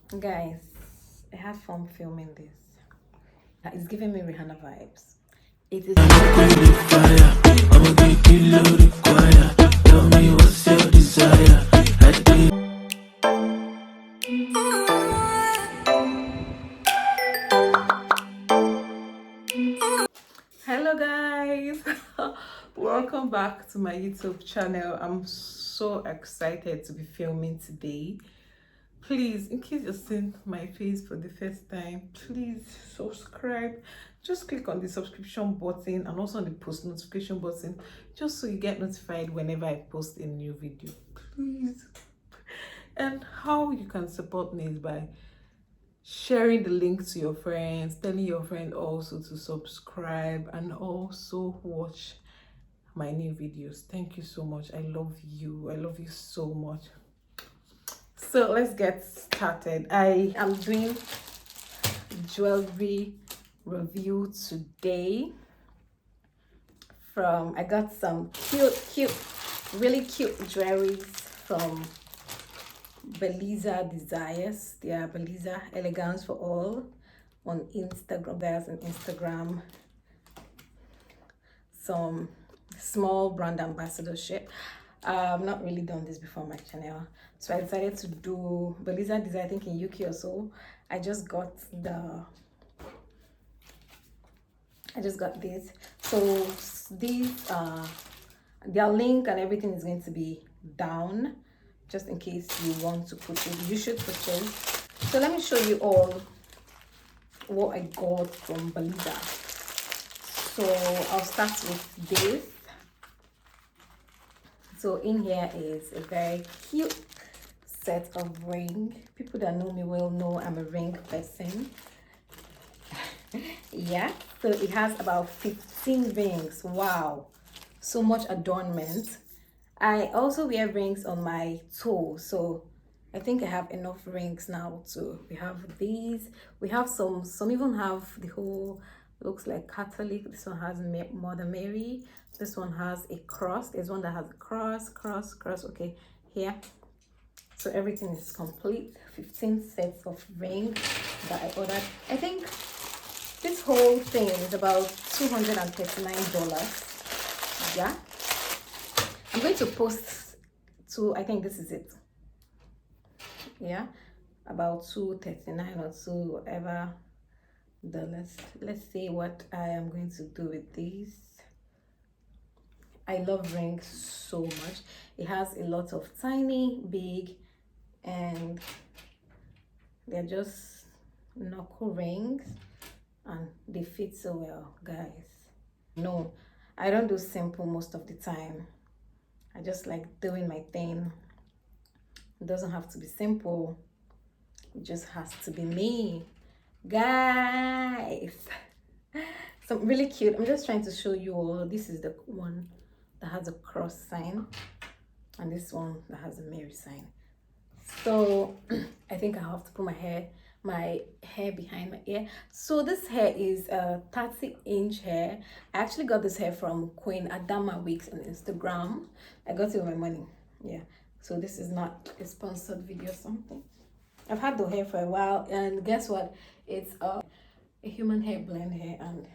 Guys, I had fun filming this. It's giving me Rihanna vibes. It is. Hello guys, welcome back to my YouTube channel. I'm so excited to be filming today. Please, in case you're seeing my face for the first time, please subscribe. Just click on the subscription button and also on the post notification button, just so you get notified whenever I post a new video, please. And how you can support me is by sharing the link to your friends, telling your friend also to subscribe and also watch my new videos. Thank you so much. I love you. I love you so much. So let's get started. I am doing jewelry review today. I got some really cute jewelries from Beliza Desires. They are Beliza Elegance for All on Instagram. There's an Instagram, some small brand ambassadorship. I've not really done this before on my channel, so I decided to do Beliza Desire, I think in UK or so. I just got this. So these their link and everything is going to be down, just in case you want to purchase. You should purchase. So let me show you all what I got from Beliza. So I'll start with this. So in here is a very cute set of ring. People that know me well know I'm a ring person. Yeah, so it has about 15 rings. Wow, so much adornment. I also wear rings on my toe, so I think I have enough rings now too. We have these. We have some even have the whole, looks like Catholic. This one has Mother Mary. This one has a cross. There's one that has a cross. Okay, here. So everything is complete. 15 sets of rings that I ordered. I think this whole thing is about $239. Yeah, I'm going to post I think this is it. Yeah, about 239 or so, whatever dollars. Let's see what I am going to do with these. I love rings so much. It has a lot of tiny, big, and they're just knuckle rings, and they fit so well, guys. No, I don't do simple most of the time. I just like doing my thing. It doesn't have to be simple. It just has to be me, guys. So really cute. I'm just trying to show you all. This is the one that has a cross sign, and this one that has a Mary sign. So I think I have to put my hair behind my ear. So this hair is a 30-inch hair. I actually got this hair from Queen Adama Wigs on Instagram. I got it with my money. Yeah, so this is not a sponsored video or something. I've had the hair for a while, and guess what? It's a human hair blend hair, and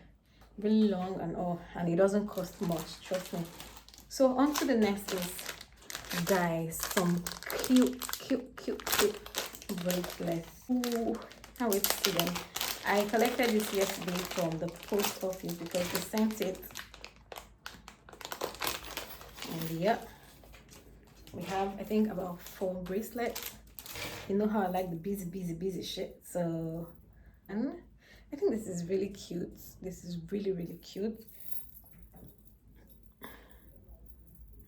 really long and all, and it doesn't cost much, trust me. So on to the next is, guys, some cute bracelets. Ooh, can't wait to see them. I collected this yesterday from the post office because they sent it. And yeah, we have, I think, about 4 bracelets. You know how I like the busy shit. So, and I think this is really cute. This is really cute.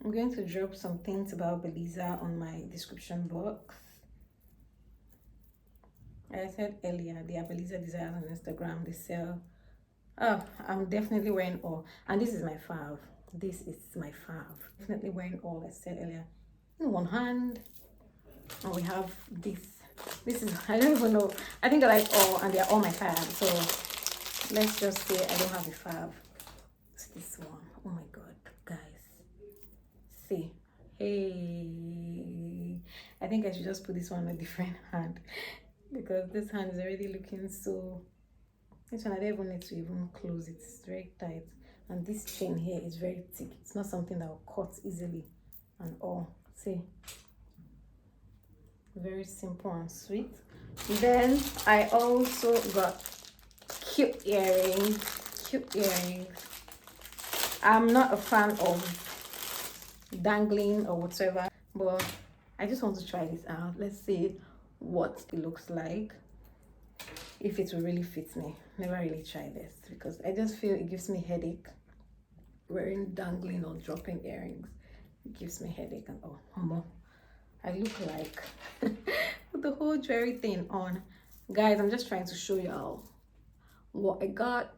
I'm going to drop some things about Beliza on my description box. Like I said earlier, they are Beliza Desires on Instagram. They sell. Oh, I'm definitely wearing all. And this is my fave. This is my fave. Definitely wearing all, I said earlier. In one hand. And we have this. This is, I don't even know. I think I like all, and they're all my fave. So let's just say I don't have a fave. It's this one. Oh my god, guys. See. Hey. I think I should just put this one on a different hand. because this hand is already looking so. This one I don't even need to even close it. It's very tight, and this chain here is very thick. It's not something that will cut easily, and all. See, very simple and sweet. Then I also got cute earrings. Cute earrings. I'm not a fan of dangling or whatever, but I just want to try this out. Let's see what it looks like, if it will really fit me. Never really try this because I just feel it gives me headache wearing dangling or dropping earrings. It gives me headache, and oh, I look like with the whole jewelry thing on. Guys, I'm just trying to show y'all what I got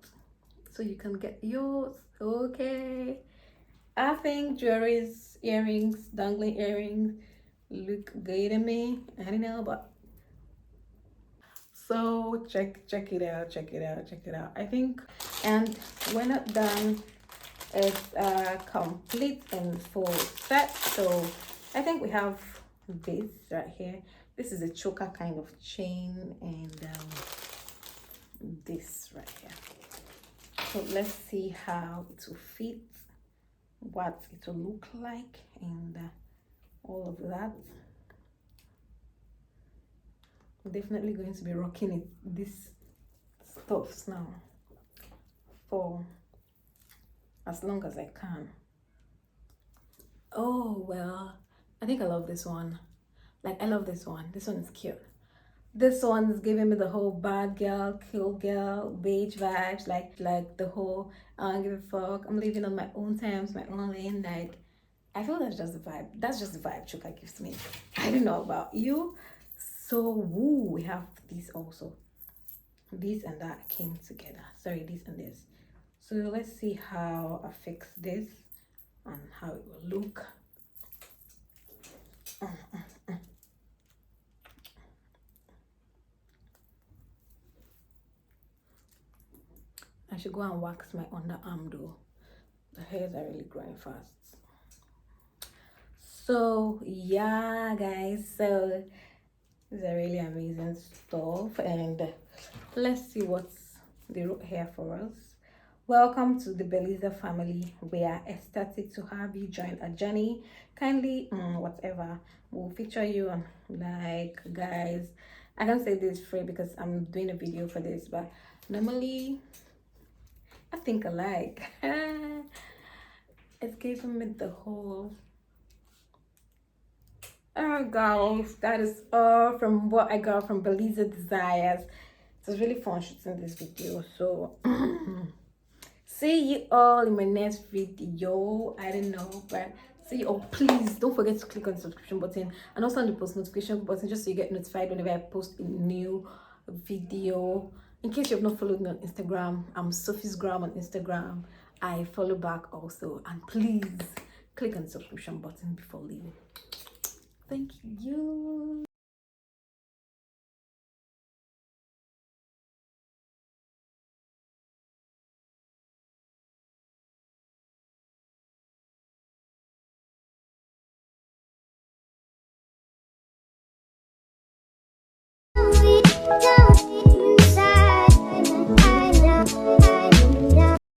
so you can get yours. Okay, I think jewelries, earrings, dangling earrings look good to me. I don't know, but so check it out. I think, and we're not done. It's a complete and full set. So I think we have this right here. This is a choker kind of chain, and this right here. So let's see how it will fit, what it will look like, and all of that. I'm definitely going to be rocking it, this stuffs now, for as long as I can. Oh well, I think I love this one. Like, I love this one. This one is cute. This one's giving me the whole bad girl, cool girl, beige vibes. Like the whole I don't give a fuck. I'm living on my own terms, my own lane. Like, I feel that's just the vibe. That's just the vibe Chuka gives me. I don't know about you. So woo, we have these also. This and that came together. Sorry, this and this. So let's see how I fix this and how it will look. I should go and wax my underarm though. The hairs are really growing fast. So yeah, guys, so these are really amazing stuff, and let's see what's they wrote here for us. Welcome to the Beliza family. We are ecstatic to have you join our journey. Kindly, whatever, we'll feature you on, like, guys, I can't say this free because I'm doing a video for this, but normally I think I like it's giving me the whole. Oh guys, that is all from what I got from Beliza Desires. It was really fun shooting this video. So see you all in my next video. I don't know, but see you all. Please don't forget to click on the subscription button and also on the post notification button, just so you get notified whenever I post a new video. In case you have not followed me on Instagram, I'm Sophie's Gram on Instagram. I follow back also, and please click on the subscription button before leaving. Thank you.